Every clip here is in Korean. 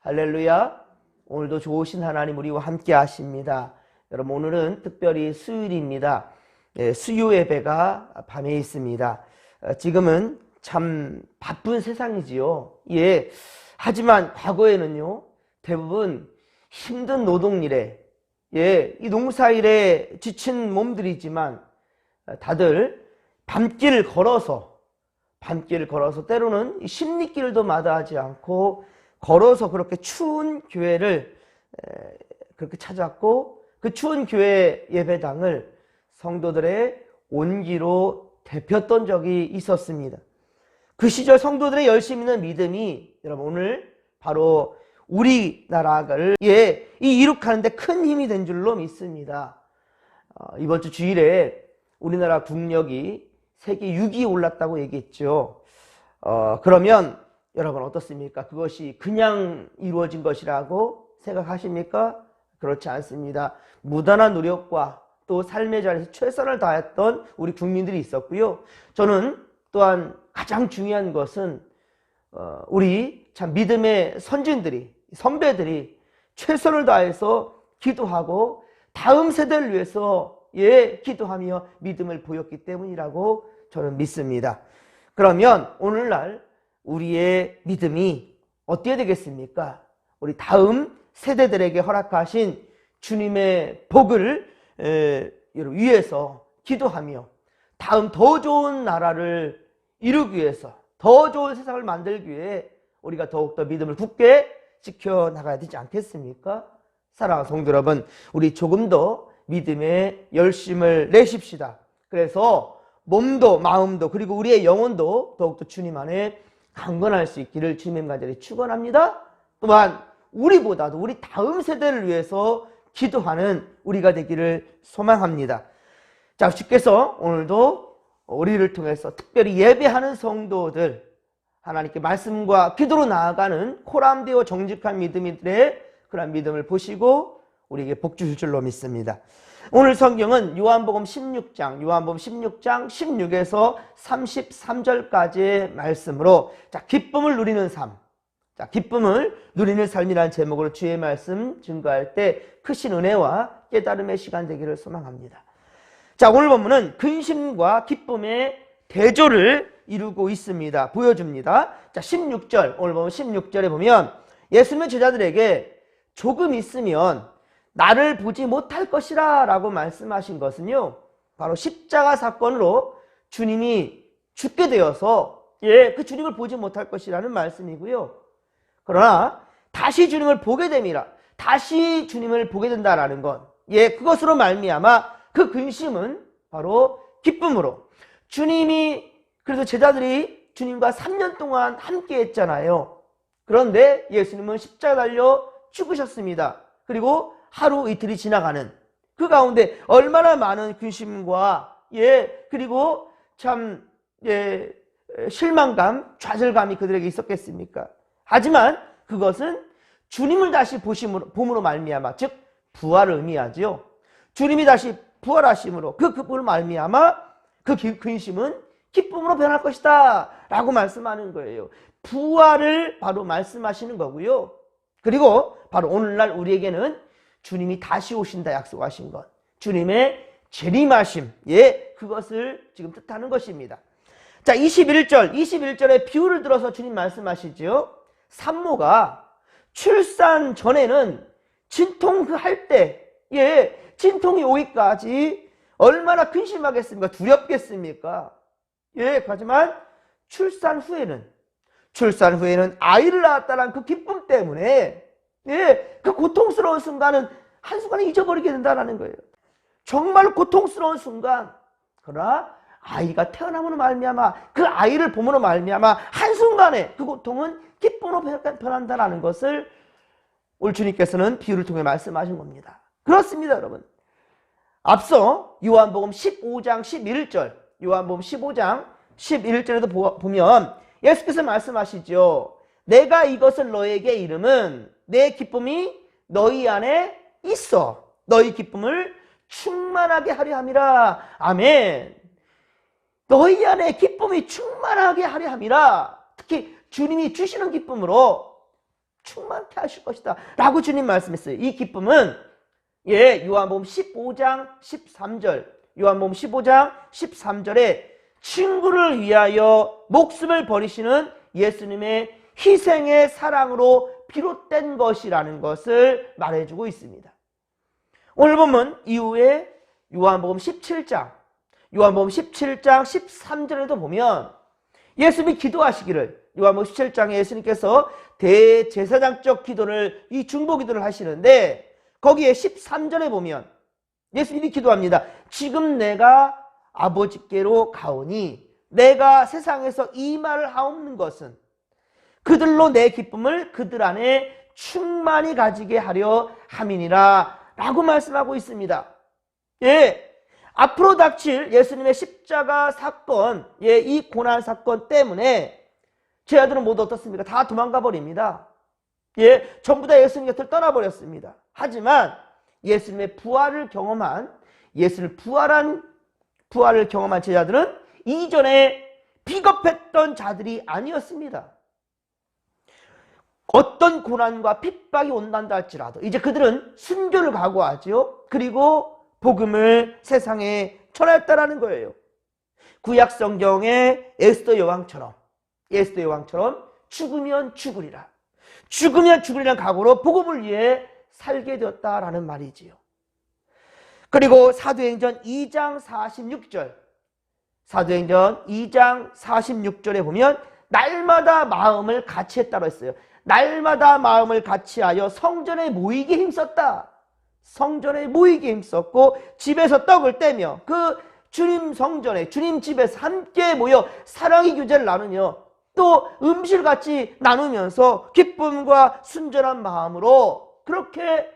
할렐루야. 오늘도 좋으신 하나님 우리와 함께 하십니다. 여러분, 오늘은 특별히 수요일입니다. 수요 예배가 밤에 있습니다. 지금은 참 바쁜 세상이지요. 하지만 과거에는요, 대부분 힘든 노동일에, 이 농사일에 지친 몸들이지만 다들 밤길을 걸어서 때로는 십리길도 마다하지 않고 걸어서 그렇게 추운 교회를 그렇게 찾았고, 그 추운 교회 예배당을 성도들의 온기로 데폈던 적이 있었습니다. 그 시절 성도들의 열심 있는 믿음이 여러분 오늘 바로 우리나라를 이룩하는 데 큰 힘이 된 줄로 믿습니다. 이번 주 주일에 우리나라 국력이 세계 6위에 올랐다고 얘기했죠. 그러면 여러분 어떻습니까? 그것이 그냥 이루어진 것이라고 생각하십니까? 그렇지 않습니다. 무단한 노력과 또 삶의 자리에서 최선을 다했던 우리 국민들이 있었고요. 저는 또한 가장 중요한 것은 우리 참 믿음의 선배들이 최선을 다해서 기도하고 다음 세대를 위해서 기도하며 믿음을 보였기 때문이라고 저는 믿습니다. 그러면 오늘날 우리의 믿음이 어떻게 되겠습니까? 우리 다음 세대들에게 허락하신 주님의 복을 위해서 기도하며 다음 더 좋은 나라를 이루기 위해서, 더 좋은 세상을 만들기 위해 우리가 더욱더 믿음을 굳게 지켜나가야 되지 않겠습니까? 사랑하는 성도 여러분, 우리 조금 더 믿음에 열심을 내십시다. 그래서 몸도 마음도 그리고 우리의 영혼도 더욱더 주님 안에 강건할 수 있기를 주님 간절히 축원합니다. 또한 우리보다도 우리 다음 세대를 위해서 기도하는 우리가 되기를 소망합니다. 자, 주께서 오늘도 우리를 통해서 특별히 예배하는 성도들, 하나님께 말씀과 기도로 나아가는 코람되어 정직한 믿음이들의 그런 믿음을 보시고 우리에게 복 주실 줄로 믿습니다. 오늘 성경은 요한복음 16장 16에서 33절까지의 말씀으로 기쁨을 누리는 삶, 기쁨을 누리는 삶이라는 제목으로 주의 말씀 증거할 때 크신 은혜와 깨달음의 시간 되기를 소망합니다. 자, 오늘 본문은 근심과 기쁨의 대조를 이루고 있습니다. 보여줍니다. 자, 16절, 오늘 보면 16절에 보면 예수님의 제자들에게 조금 있으면 나를 보지 못할 것이라 라고 말씀하신 것은요, 바로 십자가 사건으로 주님이 죽게 되어서 그 주님을 보지 못할 것이라는 말씀이고요. 그러나 다시 주님을 보게 됨이라, 다시 주님을 보게 된다라는 것, 그것으로 말미암아 그 근심은 바로 기쁨으로, 주님이 그래서 제자들이 주님과 3년 동안 함께 했잖아요. 그런데 예수님은 십자가 달려 죽으셨습니다. 그리고 하루 이틀이 지나가는 그 가운데 얼마나 많은 근심과 그리고 참 실망감, 좌절감이 그들에게 있었겠습니까? 하지만 그것은 주님을 다시 봄으로 말미암아, 즉 부활을 의미하죠. 주님이 다시 부활하심으로 그 기쁨으로 말미암아 그 근심은 기쁨으로 변할 것이다 라고 말씀하는 거예요. 부활을 바로 말씀하시는 거고요. 그리고 바로 오늘날 우리에게는 주님이 다시 오신다 약속하신 것, 주님의 재림하심, 그것을 지금 뜻하는 것입니다. 자, 21절의 비유를 들어서 주님 말씀하시죠. 산모가 출산 전에는 진통 할 때, 진통이 오기까지 얼마나 근심하겠습니까? 두렵겠습니까? 하지만 출산 후에는 아이를 낳았다는 그 기쁨 때문에 그 고통스러운 순간은 한순간에 잊어버리게 된다는 거예요. 정말 고통스러운 순간, 그러나 아이가 태어남으로 말미암아 그 아이를 봄으로 말미암아 한순간에 그 고통은 기쁨으로 변한다는 것을 오늘 주님께서는 비유를 통해 말씀하신 겁니다. 그렇습니다, 여러분. 앞서 요한복음 15장 11절에도 보면 예수께서 말씀하시죠. 내가 이것을 너에게 이름은 내 기쁨이 너희 안에 있어 너희 기쁨을 충만하게 하려 함이라. 아멘. 너희 안에 기쁨이 충만하게 하려 함이라. 특히 주님이 주시는 기쁨으로 충만케 하실 것이다 라고 주님 말씀했어요. 이 기쁨은 요한복음 15장 13절, 요한복음 15장 13절에 친구를 위하여 목숨을 버리시는 예수님의 희생의 사랑으로 비롯된 것이라는 것을 말해주고 있습니다. 오늘 보면 이후에 요한복음 17장 13절에도 보면 예수님이 기도하시기를, 요한복음 17장에 예수님께서 대제사장적 기도를, 이 중보기도를 하시는데 거기에 13절에 보면 예수님이 기도합니다. 지금 내가 아버지께로 가오니 내가 세상에서 이 말을 하옵는 것은 그들로 내 기쁨을 그들 안에 충만히 가지게 하려 함이니라 라고 말씀하고 있습니다. 앞으로 닥칠 예수님의 십자가 사건, 이 고난 사건 때문에 제 아들은 모두 어떻습니까? 다 도망가 버립니다. 전부 다 예수님 곁을 떠나버렸습니다. 하지만 예수님의 부활을 경험한, 부활을 경험한 제자들은 이전에 비겁했던 자들이 아니었습니다. 어떤 고난과 핍박이 온단다 할지라도 이제 그들은 순교를 각오하죠. 그리고 복음을 세상에 전했다라는 거예요. 구약 성경의 에스더 여왕처럼 죽으면 죽으리라, 죽으면 죽으리라는 각오로 복음을 위해 살게 되었다라는 말이지요. 그리고 사도행전 2장 46절에 보면 날마다 마음을 같이 했다고 했어요. 날마다 마음을 같이하여 성전에 모이게 힘썼다. 성전에 모이게 힘썼고 집에서 떡을 떼며 그 주님 성전에, 주님 집에서 함께 모여 사랑의 교제를 나누며 또 음식을 같이 나누면서 기쁨과 순전한 마음으로 그렇게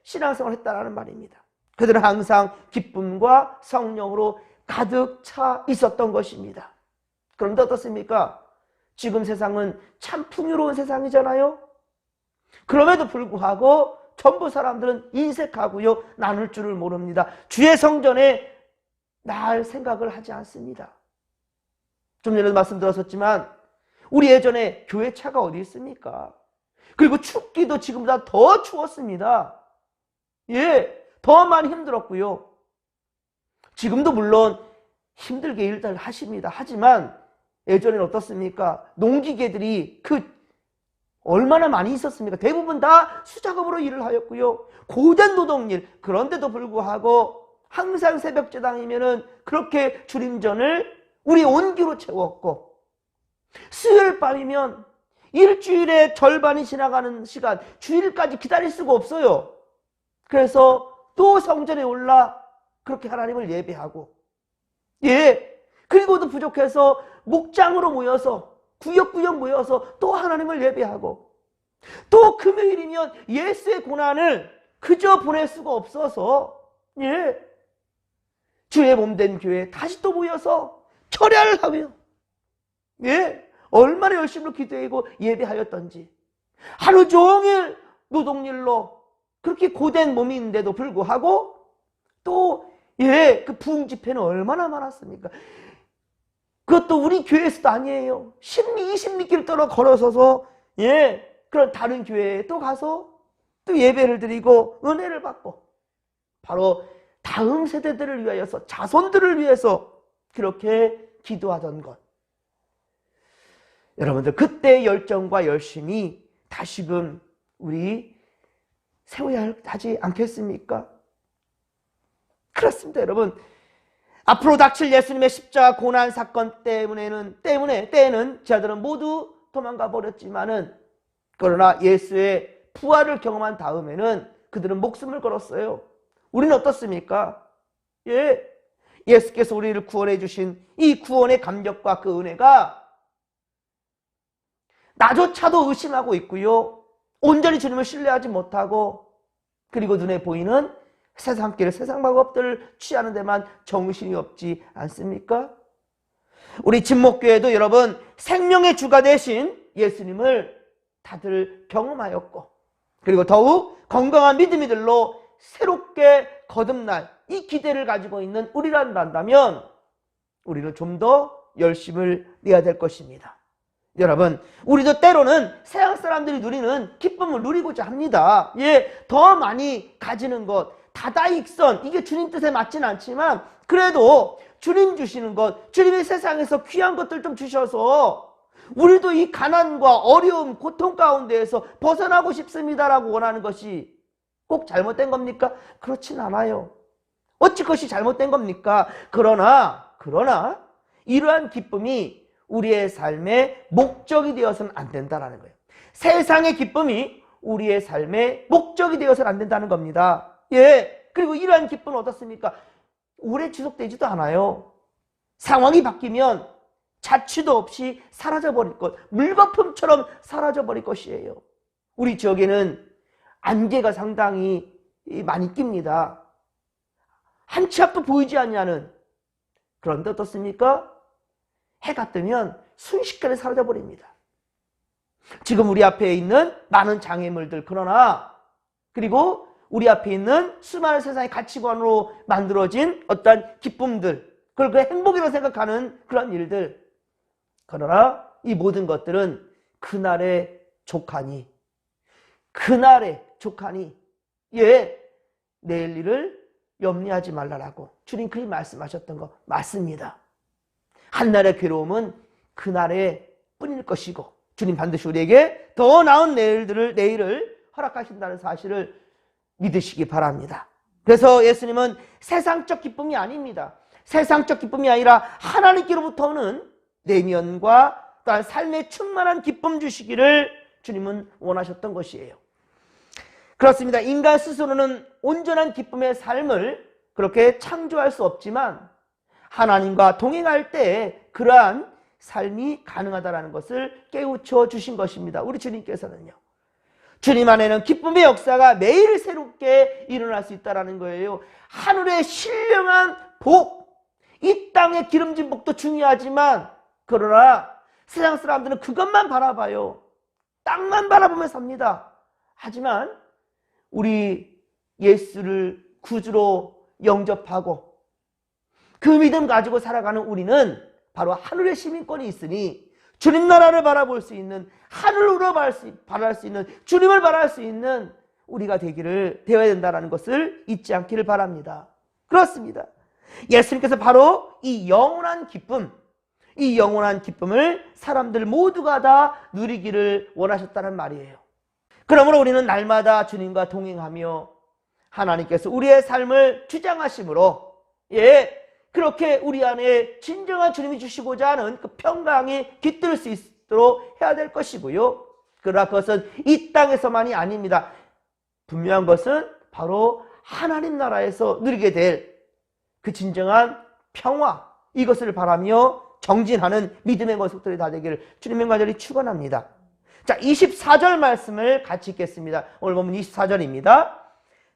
신앙생활을 했다라는 말입니다. 그들은 항상 기쁨과 성령으로 가득 차 있었던 것입니다. 그런데 어떻습니까? 지금 세상은 참 풍요로운 세상이잖아요. 그럼에도 불구하고 전부 사람들은 인색하고요, 나눌 줄을 모릅니다. 주의 성전에 나을 생각을 하지 않습니다. 좀 전에도 말씀드렸었지만 우리 예전에 교회차가 어디 있습니까? 그리고 춥기도 지금보다 더 추웠습니다. 더 많이 힘들었고요. 지금도 물론 힘들게 일들 하십니다. 하지만 예전에는 어떻습니까? 농기계들이 얼마나 많이 있었습니까? 대부분 다 수작업으로 일을 하였고요. 고된 노동일, 그런데도 불구하고 항상 새벽제당이면은 그렇게 주림전을 우리 온기로 채웠고, 수요일 밤이면 일주일의 절반이 지나가는 시간, 주일까지 기다릴 수가 없어요. 그래서 또 성전에 올라 그렇게 하나님을 예배하고, 그리고도 부족해서 목장으로 모여서 구역구역 모여서 또 하나님을 예배하고, 또 금요일이면 예수의 고난을 그저 보낼 수가 없어서 주의 몸된 교회에 다시 또 모여서 철야를 하며 얼마나 열심히 기도하고 예배하였던지, 하루 종일 노동일로 그렇게 고된 몸인데도 불구하고 또 그 부흥 집회는 얼마나 많았습니까? 그것도 우리 교회에서도 아니에요. 10리, 20리길 떨어 걸어서서 그런 다른 교회에 또 가서 또 예배를 드리고 은혜를 받고, 바로 다음 세대들을 위하여서, 자손들을 위해서 그렇게 기도하던 것. 여러분들 그때의 열정과 열심이 다시금 우리 세워야 하지 않겠습니까? 그렇습니다, 여러분. 앞으로 닥칠 예수님의 십자가 고난 사건 때에는 제자들은 모두 도망가 버렸지만은, 그러나 예수의 부활을 경험한 다음에는 그들은 목숨을 걸었어요. 우리는 어떻습니까? 예수께서 우리를 구원해 주신 이 구원의 감격과 그 은혜가 나조차도 의심하고 있고요, 온전히 주님을 신뢰하지 못하고, 그리고 눈에 보이는 세상길, 세상 방법들을 취하는 데만 정신이 없지 않습니까? 우리 진목교회도 여러분, 생명의 주가 되신 예수님을 다들 경험하였고, 그리고 더욱 건강한 믿음이들로 새롭게 거듭날 이 기대를 가지고 있는 우리란다면 우리는 좀 더 열심을 내야 될 것입니다. 여러분, 우리도 때로는 세상 사람들이 누리는 기쁨을 누리고자 합니다. 예, 더 많이 가지는 것, 다다익선, 이게 주님 뜻에 맞진 않지만 그래도 주님 주시는 것, 주님이 세상에서 귀한 것들 좀 주셔서 우리도 이 가난과 어려움, 고통 가운데에서 벗어나고 싶습니다라고 원하는 것이 꼭 잘못된 겁니까? 그렇진 않아요. 어찌 그것이 잘못된 겁니까? 그러나 이러한 기쁨이 우리의 삶의 목적이 되어서는 안 된다는 거예요. 세상의 기쁨이 우리의 삶의 목적이 되어서는 안 된다는 겁니다. 예. 그리고 이러한 기쁨은 어떻습니까? 오래 지속되지도 않아요. 상황이 바뀌면 자취도 없이 사라져버릴 것, 물거품처럼 사라져버릴 것이에요. 우리 지역에는 안개가 상당히 많이 낍니다. 한 치 앞도 보이지 않냐는. 그런데 어떻습니까? 해가 뜨면 순식간에 사라져버립니다. 지금 우리 앞에 있는 많은 장애물들, 그리고 우리 앞에 있는 수많은 세상의 가치관으로 만들어진 어떤 기쁨들, 그걸 그 행복이라고 생각하는 그런 일들, 그러나 이 모든 것들은 그날의 족하니, 예, 내일 일을 염려하지 말라라고 주님 그리 말씀하셨던 거 맞습니다. 한날의 괴로움은 그날의 뿐일 것이고 주님 반드시 우리에게 더 나은 내일을 허락하신다는 사실을 믿으시기 바랍니다. 그래서 예수님은 세상적 기쁨이 아닙니다. 세상적 기쁨이 아니라 하나님께로부터 오는 내면과 또한 삶에 충만한 기쁨 주시기를 주님은 원하셨던 것이에요. 그렇습니다. 인간 스스로는 온전한 기쁨의 삶을 그렇게 창조할 수 없지만 하나님과 동행할 때 그러한 삶이 가능하다는 것을 깨우쳐 주신 것입니다. 우리 주님께서는요. 주님 안에는 기쁨의 역사가 매일 새롭게 일어날 수 있다는 거예요. 하늘의 신령한 복, 이 땅의 기름진 복도 중요하지만 그러나 세상 사람들은 그것만 바라봐요. 땅만 바라보며 삽니다. 하지만 우리 예수를 구주로 영접하고 그 믿음 가지고 살아가는 우리는 바로 하늘의 시민권이 있으니 주님 나라를 바라볼 수 있는, 하늘으로 바랄 수 있는, 주님을 바랄 수 있는 우리가 되어야 된다는 것을 잊지 않기를 바랍니다. 그렇습니다. 예수님께서 바로 이 영원한 기쁨을 사람들 모두가 다 누리기를 원하셨다는 말이에요. 그러므로 우리는 날마다 주님과 동행하며 하나님께서 우리의 삶을 주장하심으로, 예, 그렇게 우리 안에 진정한 주님이 주시고자 하는 그 평강에 깃들 수 있도록 해야 될 것이고요. 그러나 그것은 이 땅에서만이 아닙니다. 분명한 것은 바로 하나님 나라에서 누리게 될 그 진정한 평화, 이것을 바라며 정진하는 믿음의 모습들이 다 되기를 주님의 간절히 축원합니다. 자, 24절 말씀을 같이 읽겠습니다. 오늘 보면 24절입니다.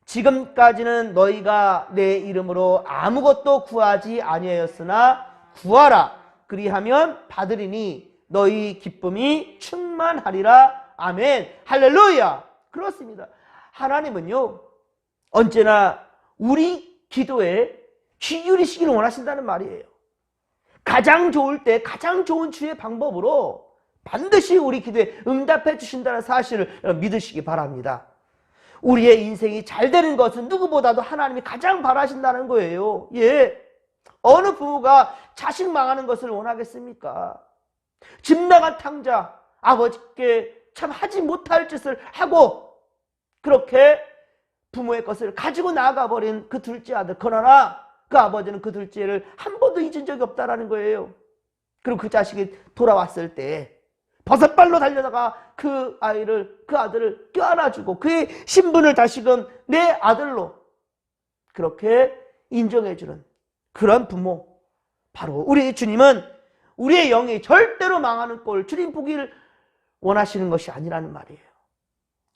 지금까지는 너희가 내 이름으로 아무것도 구하지 아니하였으나 구하라. 그리하면 받으리니 너희 기쁨이 충만하리라. 아멘. 할렐루야. 그렇습니다. 하나님은요, 언제나 우리 기도에 귀 기울이시기를 원하신다는 말이에요. 가장 좋을 때 가장 좋은 주의 방법으로 반드시 우리 기도에 응답해 주신다는 사실을 믿으시기 바랍니다. 우리의 인생이 잘 되는 것은 누구보다도 하나님이 가장 바라신다는 거예요. 예. 어느 부모가 자식 망하는 것을 원하겠습니까? 집 나간 탕자, 아버지께 참 하지 못할 짓을 하고 그렇게 부모의 것을 가지고 나가버린 그 둘째 아들. 그러나 그 아버지는 그 둘째를 한 번도 잊은 적이 없다는 거예요. 그리고 그 자식이 돌아왔을 때 버섯발로 달려다가 그 아들을 껴안아주고 그의 신분을 다시금 내 아들로 그렇게 인정해주는 그런 부모. 바로 우리 주님은 우리의 영이 절대로 망하는 꼴 주님 보기를 원하시는 것이 아니라는 말이에요.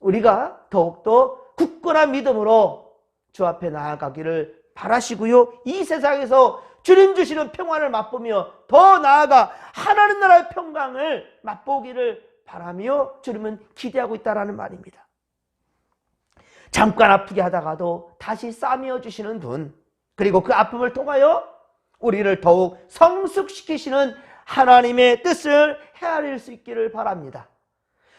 우리가 더욱더 굳건한 믿음으로 주 앞에 나아가기를 바라시고요. 이 세상에서 주님 주시는 평안을 맛보며 더 나아가 하나님 나라의 평강을 맛보기를 바라며 주님은 기대하고 있다는 말입니다. 잠깐 아프게 하다가도 다시 싸매어 주시는 분, 그리고 그 아픔을 통하여 우리를 더욱 성숙시키시는 하나님의 뜻을 헤아릴 수 있기를 바랍니다.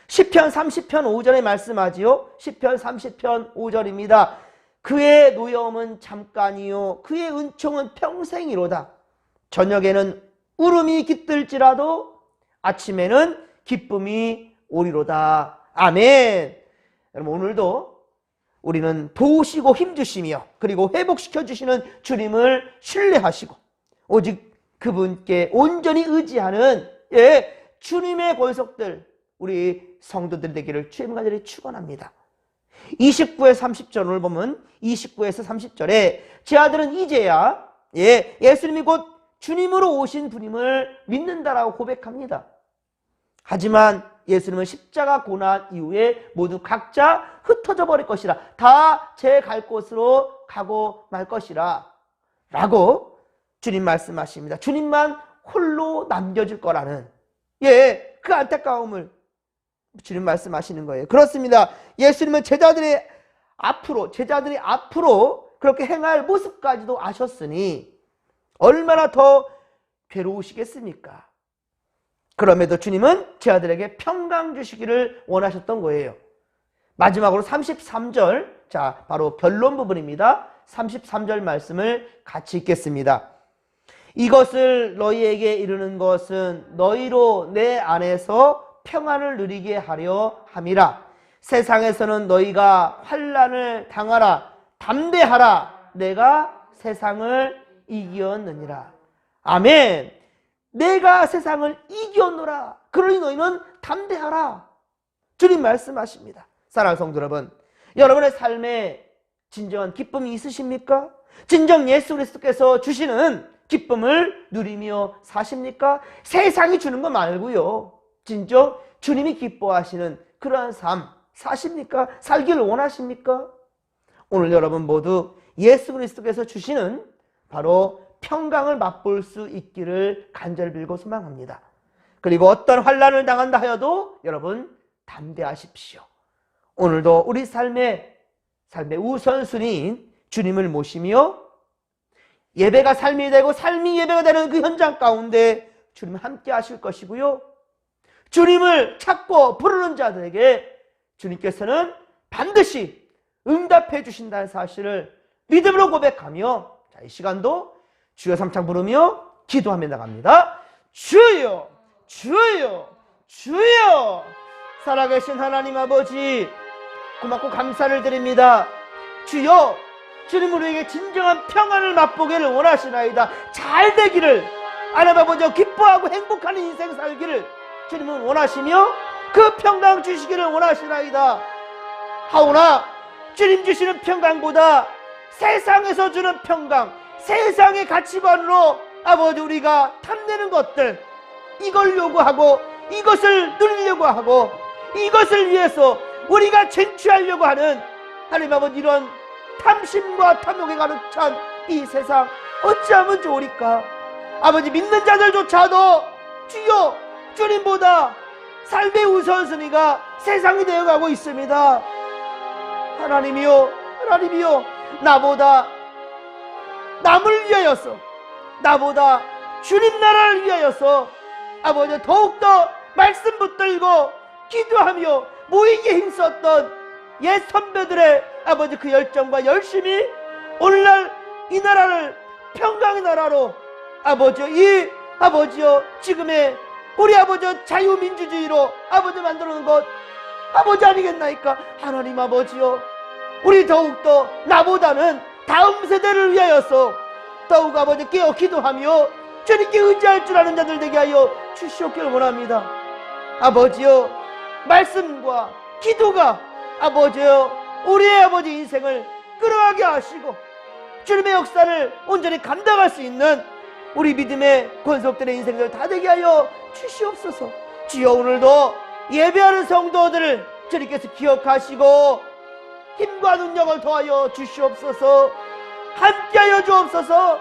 시편 30편 5절에 말씀하지요. 시편 30편 5절입니다. 그의 노여움은 잠깐이요 그의 은총은 평생이로다. 저녁에는 울음이 깃들지라도 아침에는 기쁨이 오리로다. 아멘. 여러분, 오늘도 우리는 도우시고 힘주시며 그리고 회복시켜 주시는 주님을 신뢰하시고 오직 그분께 온전히 의지하는 주님의 권속들 우리 성도들 되기를 주의 간절히 축원합니다. 29에 30절 오늘 보면 29에서 30절에 제 아들은 이제야 예수님이 곧 주님으로 오신 분임을 믿는다라고 고백합니다. 하지만 예수님은 십자가 고난 이후에 모두 각자 흩어져 버릴 것이라, 다 제 갈 곳으로 가고 말 것이라 라고 주님 말씀하십니다. 주님만 홀로 남겨질 거라는 그 안타까움을 주님 말씀하시는 거예요. 그렇습니다. 예수님은 제자들이 앞으로 그렇게 행할 모습까지도 아셨으니 얼마나 더 괴로우시겠습니까? 그럼에도 주님은 제자들에게 평강 주시기를 원하셨던 거예요. 마지막으로 33절, 자 바로 결론 부분입니다. 33절 말씀을 같이 읽겠습니다. 이것을 너희에게 이르는 것은 너희로 내 안에서 평안을 누리게 하려 함이라. 세상에서는 너희가 환난을 당하라. 담대하라. 내가 세상을 이겼느니라. 아멘. 내가 세상을 이겼노라. 그러니 너희는 담대하라. 주님 말씀하십니다. 사랑하는 성도 여러분, 여러분의 삶에 진정한 기쁨이 있으십니까? 진정 예수 그리스도께서 주시는 기쁨을 누리며 사십니까? 세상이 주는 거 말고요, 진정 주님이 기뻐하시는 그러한 삶 사십니까? 살기를 원하십니까? 오늘 여러분 모두 예수 그리스도께서 주시는 바로 평강을 맛볼 수 있기를 간절히 빌고 소망합니다. 그리고 어떤 환난을 당한다 하여도 여러분 담대하십시오. 오늘도 우리 삶의 우선순위인 주님을 모시며 예배가 삶이 되고 삶이 예배가 되는 그 현장 가운데 주님 함께 하실 것이고요, 주님을 찾고 부르는 자들에게 주님께서는 반드시 응답해 주신다는 사실을 믿음으로 고백하며, 자, 이 시간도 주여 삼창 부르며 기도하며 나갑니다. 주여, 주여, 주여. 살아계신 하나님 아버지, 고맙고 감사를 드립니다. 주여, 주님 우리에게 진정한 평안을 맛보기를 원하시나이다. 잘 되기를, 하나님 아버지 기뻐하고 행복한 인생 살기를 주님은 원하시며 그 평강 주시기를 원하시나이다. 하오나 주님 주시는 평강보다 세상에서 주는 평강, 세상의 가치관으로 아버지 우리가 탐내는 것들, 이걸 요구하고 이것을 누리려고 하고 이것을 위해서 우리가 쟁취하려고 하는 하나님 아버지 이런 탐심과 탐욕에 가득 찬 이 세상 어찌하면 좋으리까? 아버지 믿는 자들조차도 주여 주님보다 삶의 우선순위가 세상이 되어가고 있습니다. 하나님이여, 하나님이여, 나보다 남을 위하여서, 나보다 주님 나라를 위하여서 아버지 더욱더 말씀 붙들고 기도하며 모이게 힘썼던 옛 선배들의 아버지 그 열정과 열심이 오늘날 이 나라를 평강의 나라로 아버지여 지금의 우리 아버지 자유민주주의로 아버지 만들어 놓은 것 아버지 아니겠나이까? 하나님 아버지여, 우리 더욱더 나보다는 다음 세대를 위하여서 더욱 아버지 깨어 기도하며 주님께 의지할 줄 아는 자들 되게 하여 주시옵기를 원합니다. 아버지여, 말씀과 기도가 아버지여 우리의 아버지 인생을 끌어가게 하시고 주님의 역사를 온전히 감당할 수 있는 우리 믿음의 권속들의 인생들 다 되게 하여 주시옵소서. 주여, 오늘도 예배하는 성도들을 주님께서 기억하시고 힘과 능력을 더하여 주시옵소서. 함께하여 주옵소서.